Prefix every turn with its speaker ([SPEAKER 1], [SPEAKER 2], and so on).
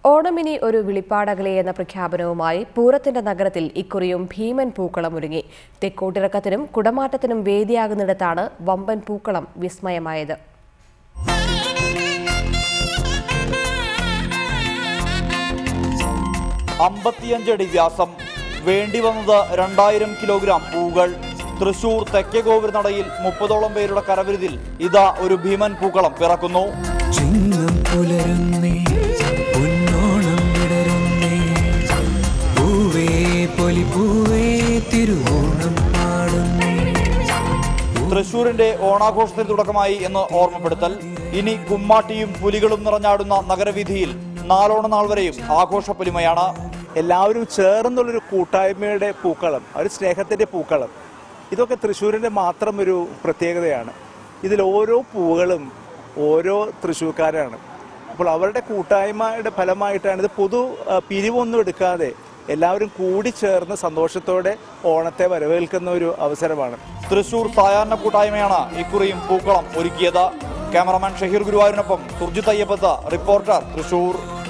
[SPEAKER 1] ഓണമിനി ഒരു വിളിപ്പാടകലെ എന്ന പ്രഖ്യാപനവുമായി പൂരത്തിന്റെ നഗരത്തിൽ ഇക്കുറിയും ഭീമൻ പൂക്കളം ഒരുങ്ങി. തെക്കോട്ടിറക്കത്തിനും കുടമാറ്റത്തിനും വേദിയാകുന്നിടത്താണ് വമ്പൻ പൂക്കളം വിസ്മയമായത്.
[SPEAKER 2] അടി വ്യാസം, വേണ്ടിവന്നത് 2000 കിലോഗ്രാം പൂകൾ. തൃശൂർ തെക്കേകോവിൽ നടയിൽ 30ഓളം പേരുടെ കരവിരുതിൽ ഇതാ ഒരു ഭീമൻ പൂക്കളം പിറക്കുന്നു. തൃശൂരിന്റെ ഓണാഘോഷത്തിന് തുടക്കമായി എന്ന് ഓർമ്മപ്പെടുത്തൽ. ഇനി കുമ്മാട്ടിയും പുലികളും നിറഞ്ഞാടുന്ന നഗരവീഥിയിൽ നാളോണനാൾ വരെയും ആഘോഷപ്പൊലിമയാണ്.
[SPEAKER 3] എല്ലാവരും ചേർന്നുള്ളൊരു കൂട്ടായ്മയുടെ പൂക്കളം, ഒരു സ്നേഹത്തിന്റെ പൂക്കളം, ഇതൊക്കെ തൃശ്ശൂരിന്റെ മാത്രം ഒരു പ്രത്യേകതയാണ്. ഇതിൽ ഓരോ പൂവുകളും ഓരോ തൃശ്ശൂർക്കാരാണ്. അപ്പോൾ അവരുടെ കൂട്ടായ്മയുടെ ഫലമായിട്ടാണ് ഇത്. പൊതു പിരിവൊന്നും എടുക്കാതെ എല്ലാവരും കൂടി ചേർന്ന് സന്തോഷത്തോടെ ഓണത്തെ വരവേൽക്കുന്ന ഒരു അവസരമാണ്.
[SPEAKER 2] തൃശൂർ സായാഹ്ന കൂട്ടായ്മയാണ് ഇക്കുറിയും പൂക്കളം ഒരുക്കിയത്. ക്യാമറമാൻ ഷഹീർ ഗുരുവായൂരിനൊപ്പം സുർജിത് അയ്യപ്പത്ത, റിപ്പോർട്ടർ, തൃശൂർ.